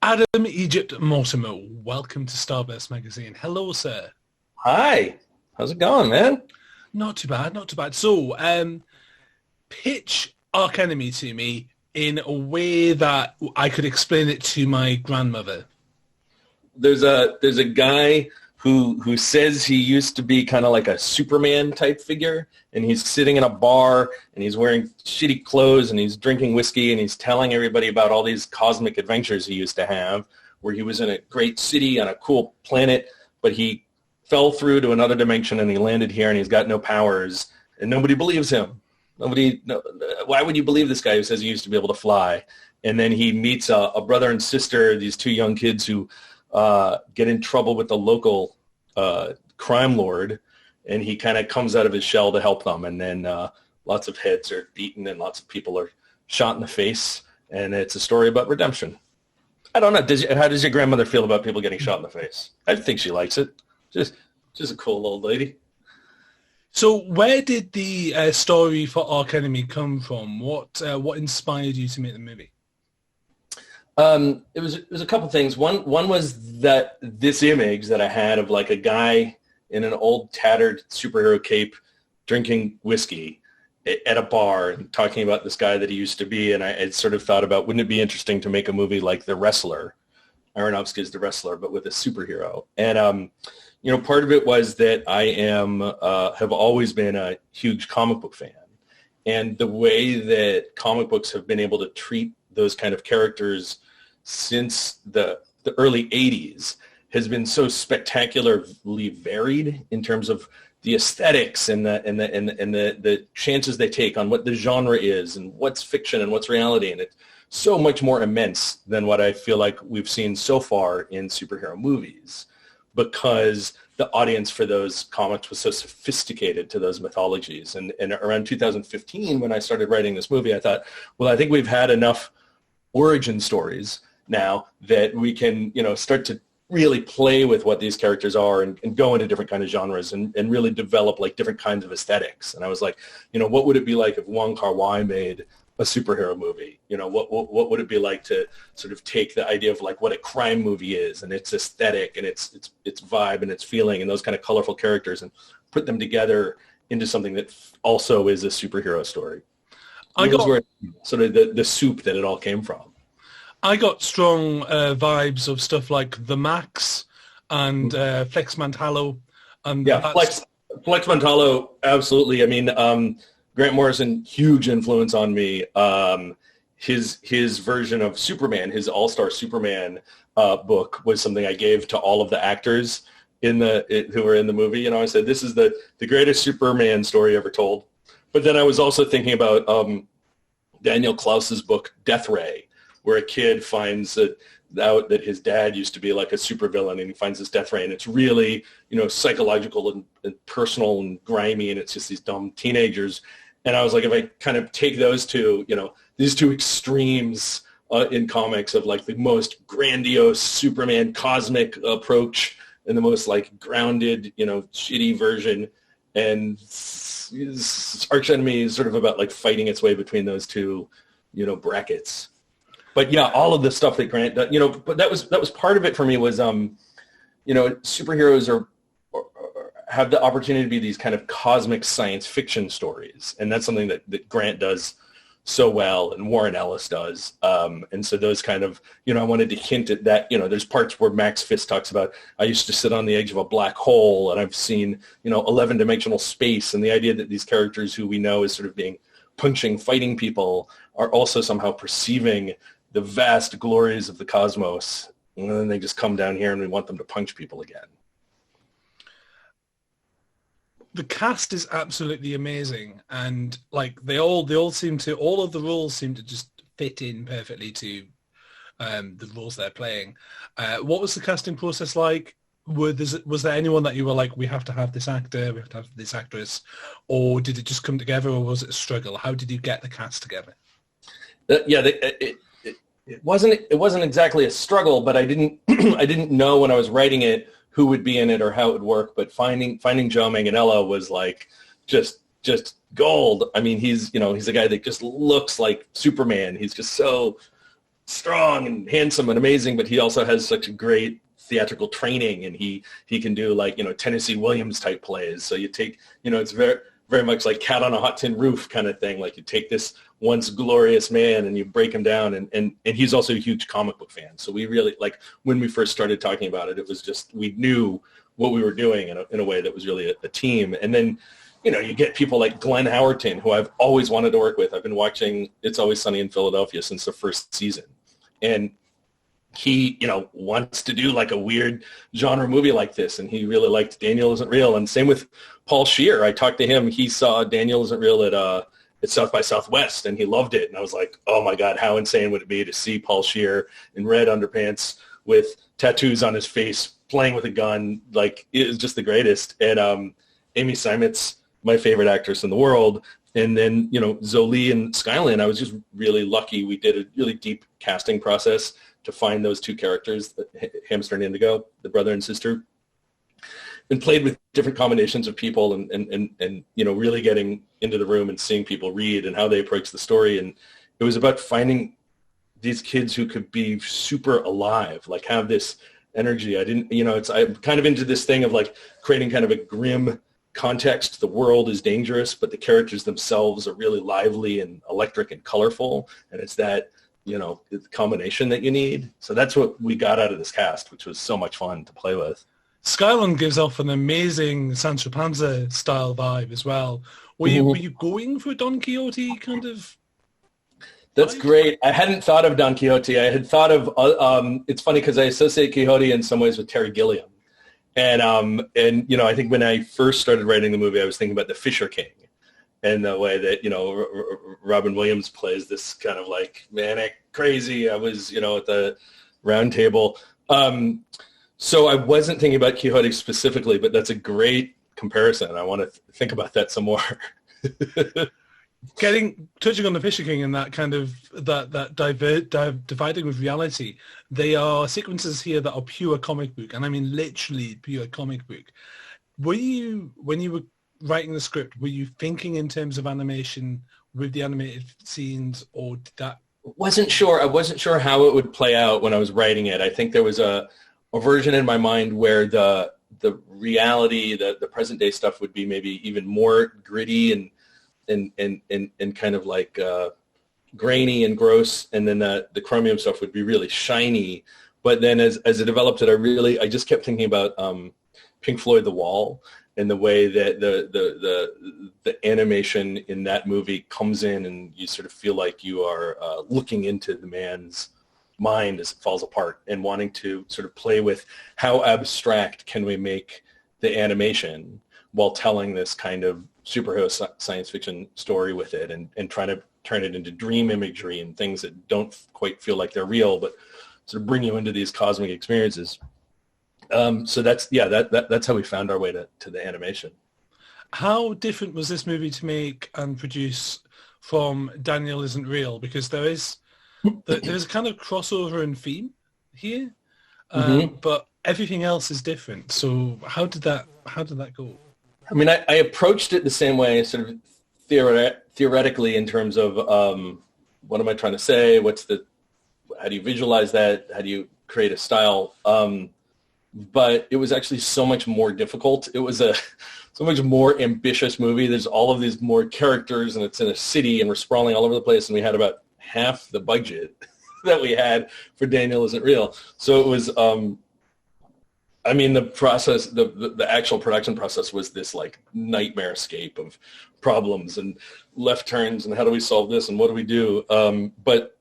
Adam Egypt Mortimer, welcome to Starburst magazine. Hello, sir. Hi, how's it going, man? Not too bad, not too bad. So, pitch Archenemy to me in a way that I could explain it to my grandmother. There's a guy who says he used to be kind of like a Superman type figure, and he's sitting in a bar and he's wearing shitty clothes and he's drinking whiskey and he's telling everybody about all these cosmic adventures he used to have, where he was in a great city on a cool planet, but he fell through to another dimension and he landed here and he's got no powers and nobody believes him. Why would you believe this guy who says he used to be able to fly? And then he meets a brother and sister, these two young kids who get in trouble with the local crime lord, and he kind of comes out of his shell to help them. And then lots of heads are beaten and lots of people are shot in the face, and it's a story about redemption. I don't know. How does your grandmother feel about people getting shot in the face? I think she likes it. Just a cool old lady. So, where did the story for Archenemy come from? What inspired you to make the movie? It was a couple things. One was that this image that I had of like a guy in an old tattered superhero cape drinking whiskey at a bar and talking about this guy that he used to be. And I had sort of thought about, wouldn't it be interesting to make a movie like The Wrestler? Aronofsky's The Wrestler, but with a superhero. And, part of it was that I have always been a huge comic book fan. And the way that comic books have been able to treat those kind of characters since the early 80s has been so spectacularly varied in terms of the aesthetics and the chances they take on what the genre is and what's fiction and what's reality. And it's so much more immense than what I feel like we've seen so far in superhero movies, because the audience for those comics was so sophisticated to those mythologies. And around 2015, when I started writing this movie, I thought, well, I think we've had enough origin stories now that we can, start to really play with what these characters are and go into different kind of genres and really develop like different kinds of aesthetics. And I was like, what would it be like if Wong Kar-wai made a superhero movie? What would it be like to sort of take the idea of like what a crime movie is and its aesthetic and its vibe and its feeling and those kind of colorful characters and put them together into something that also is a superhero story. Those were sort of the soup that it all came from. I got strong vibes of stuff like The Max and Flex Mentallo. And yeah, Flex Mentallo, absolutely. I mean, Grant Morrison, huge influence on me. His version of Superman, his All-Star Superman book, was something I gave to all of the actors who were in the movie. I said, this is the greatest Superman story ever told. But then I was also thinking about Daniel Klaus's book, Death Ray, where a kid finds out that his dad used to be like a supervillain, and he finds this death ray, and it's really, psychological and personal and grimy, and it's just these dumb teenagers. And I was like, if I kind of take those two, these two extremes in comics of like the most grandiose Superman cosmic approach and the most like grounded, shitty version, and Archenemy is sort of about like fighting its way between those two, brackets. But yeah, all of the stuff that Grant, but that was part of it for me was, superheroes have the opportunity to be these kind of cosmic science fiction stories, and that's something that Grant does so well, and Warren Ellis does. And so those kind of, I wanted to hint at that. There's parts where Max Fisk talks about, I used to sit on the edge of a black hole, and I've seen, 11-dimensional space, and the idea that these characters who we know as sort of being punching, fighting people are also somehow perceiving the vast glories of the cosmos, and then they just come down here and we want them to punch people again. The cast is absolutely amazing, and like all of the roles seem to just fit in perfectly to the roles they're playing. What was the casting process like? Was there anyone that you were like, we have to have this actor, we have to have this actress, or did it just come together, or was it a struggle? How did you get the cast together? It wasn't exactly a struggle, but I didn't I didn't know when I was writing it who would be in it or how it would work. But finding Joe Manganiello was like just gold. I mean, he's a guy that just looks like Superman. He's just so strong and handsome and amazing, but he also has such a great theatrical training, and he can do like, Tennessee Williams type plays. So you take, it's very, very much like Cat on a Hot Tin Roof kind of thing. Like you take this once glorious man and you break him down, and he's also a huge comic book fan. So we really, like, when we first started talking about it, it was just, we knew what we were doing in a way that was really a team. And then, you get people like Glenn Howerton, who I've always wanted to work with. I've been watching It's Always Sunny in Philadelphia since the first season. And he, wants to do like a weird genre movie like this. And he really liked Daniel Isn't Real. And same with Paul Scheer. I talked to him. He saw Daniel Isn't Real at South by Southwest, and he loved it. And I was like, oh my God, how insane would it be to see Paul Scheer in red underpants with tattoos on his face, playing with a gun? Like, it was just the greatest. And Amy Seimetz, my favorite actress in the world. And then, Zolee and Skylan, I was just really lucky. We did a really deep casting process to find those two characters, Hamster and Indigo, the brother and sister, and played with different combinations of people and really getting into the room and seeing people read and how they approach the story. And it was about finding these kids who could be super alive, like have this energy. I'm kind of into this thing of like creating kind of a grim context. The world is dangerous, but the characters themselves are really lively and electric and colorful. And it's that, the combination that you need. So that's what we got out of this cast, which was so much fun to play with. Skylan gives off an amazing Sancho Panza style vibe as well. Were you going for Don Quixote kind of? That's great. I hadn't thought of Don Quixote. I had thought of, it's funny because I associate Quixote in some ways with Terry Gilliam. And I think when I first started writing the movie, I was thinking about the Fisher King and the way that, Robin Williams plays this kind of like manic, crazy. I was, at the round table. So I wasn't thinking about Quixote specifically, but that's a great comparison. I want to think about that some more. Touching on the Fisher King and that kind of dividing with reality, they are sequences here that are pure comic book, and I mean literally pure comic book. When you were writing the script, were you thinking in terms of animation with the animated scenes, or did that? I wasn't sure how it would play out when I was writing it. I think there was a version in my mind where the reality, the present day stuff would be maybe even more gritty and kind of like grainy and gross, and then the chromium stuff would be really shiny. But then as it developed I just kept thinking about Pink Floyd The Wall, and the way that the animation in that movie comes in, and you sort of feel like you are looking into the man's mind as it falls apart, and wanting to sort of play with how abstract can we make the animation while telling this kind of superhero science fiction story with it, and trying to turn it into dream imagery and things that don't quite feel like they're real, but sort of bring you into these cosmic experiences. So that's how we found our way to the animation. How different was this movie to make and produce from Daniel Isn't Real? Because there's a kind of crossover in theme here, but everything else is different. So how did that go? I mean, I approached it the same way, sort of theoretically, in terms of what am I trying to say? How do you visualize that? How do you create a style? But it was actually so much more difficult. It was a so much more ambitious movie. There's all of these more characters, and it's in a city, and we're sprawling all over the place, and we had about half the budget that we had for Daniel Isn't Real. So it was, the process, the actual production process was this like nightmare scape of problems and left turns, and how do we solve this, and what do we do? But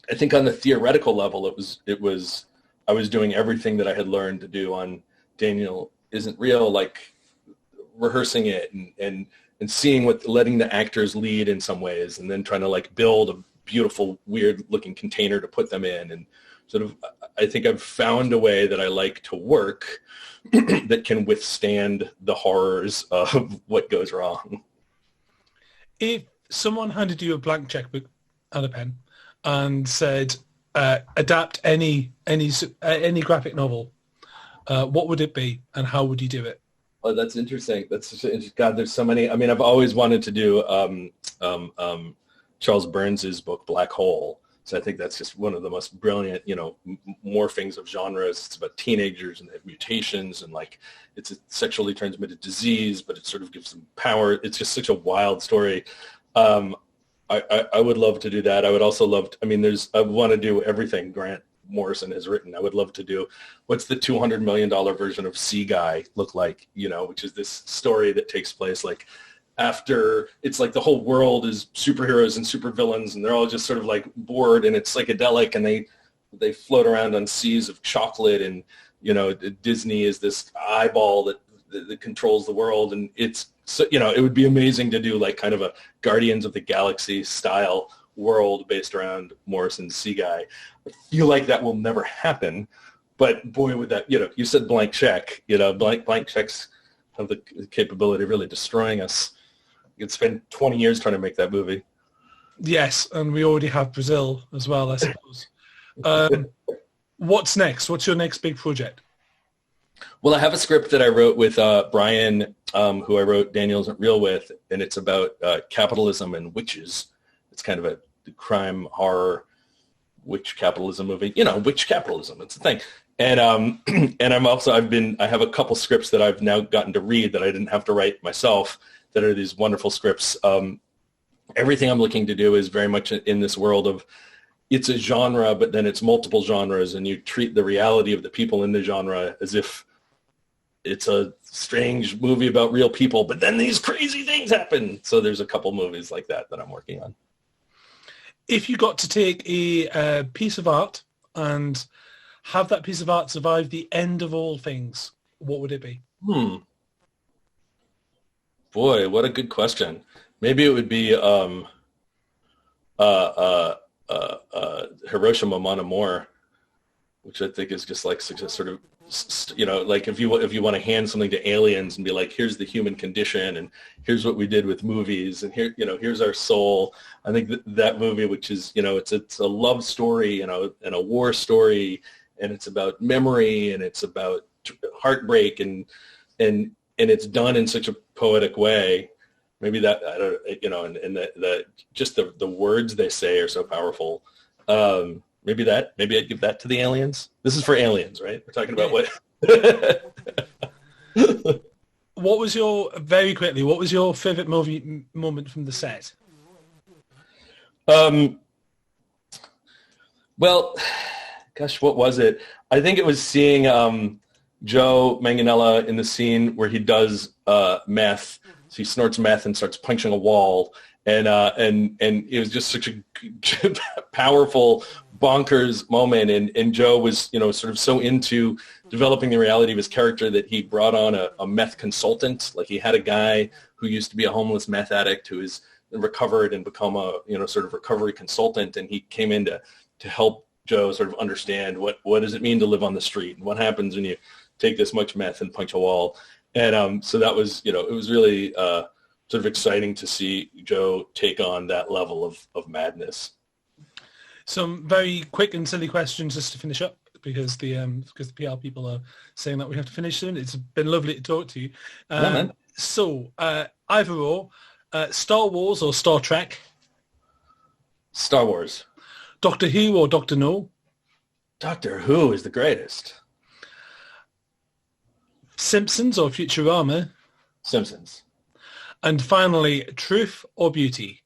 I think on the theoretical level, it was I was doing everything that I had learned to do on Daniel Isn't Real, like rehearsing it and seeing letting the actors lead in some ways, and then trying to like build a beautiful, weird looking container to put them in. And sort of, I think I've found a way that I like to work that can withstand the horrors of what goes wrong. If someone handed you a blank checkbook and a pen and said, adapt any graphic novel, what would it be, and how would you do it? Oh, that's interesting. God, there's so many. I mean, I've always wanted to do Charles Burns's book Black Hole. So I think that's just one of the most brilliant, morphings of genres. It's about teenagers and they have mutations and like it's a sexually transmitted disease, but it sort of gives them power. It's just such a wild story. I would love to do that. I would also love to, I want to do everything Grant Morrison has written. I would love to do, what's the $200 million version of Sea Guy look like, which is this story that takes place like after, it's like the whole world is superheroes and supervillains and they're all just sort of like bored and it's psychedelic and they float around on seas of chocolate and, Disney is this eyeball that controls the world and it's, so, it would be amazing to do like kind of a Guardians of the Galaxy style world based around Morrison's Sea Guy. I feel like that will never happen, but boy, would that, you said blank check, blank checks have the capability of really destroying us. You could spend 20 years trying to make that movie. Yes, and we already have Brazil as well, I suppose. What's next? What's your next big project? Well, I have a script that I wrote with Brian, who I wrote Daniel Isn't Real with, and it's about capitalism and witches. It's kind of a crime horror witch capitalism movie. Witch capitalism. It's a thing. And and I have a couple scripts that I've now gotten to read that I didn't have to write myself. That are these wonderful scripts. Everything I'm looking to do is very much in this world of it's a genre, but then it's multiple genres, and you treat the reality of the people in the genre as if it's a strange movie about real people, but then these crazy things happen. So there's a couple movies like that I'm working on. If you got to take a piece of art and have that piece of art survive the end of all things, what would it be? Boy, what a good question. Maybe it would be Hiroshima Mon Amour, which I think is just like sort of, like if you want to hand something to aliens and be like, here's the human condition and here's what we did with movies and here, here's our soul. I think that movie, which is, it's a love story, and a war story, and it's about memory and it's about heartbreak and it's done in such a poetic way. Maybe that, I don't, and the just the words they say are so powerful. Maybe I'd give that to the aliens. This is for aliens, right? We're talking about what? What was your favorite movie moment from the set? Well, gosh, what was it? I think it was seeing Joe Manganiello in the scene where he does meth. So he snorts meth and starts punching a wall, and it was just such a powerful, bonkers moment. And Joe was, sort of so into developing the reality of his character that he brought on a meth consultant. Like he had a guy who used to be a homeless meth addict who is recovered and become a, sort of recovery consultant, and he came in to help Joe sort of understand what does it mean to live on the street and what happens when you take this much meth and punch a wall. And so that was, it was really sort of exciting to see Joe take on that level of madness. Some very quick and silly questions just to finish up, because the PR people are saying that we have to finish soon. It's been lovely to talk to you. Yeah, man. So, either or, Star Wars or Star Trek? Star Wars. Doctor Who or Doctor No? Doctor Who is the greatest. Simpsons or Futurama? Simpsons. And finally, truth or beauty?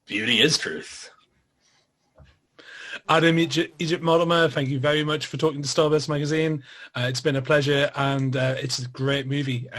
Beauty is truth. Adam Egypt Mortimer, thank you very much for talking to Starburst Magazine. It's been a pleasure, and it's a great movie.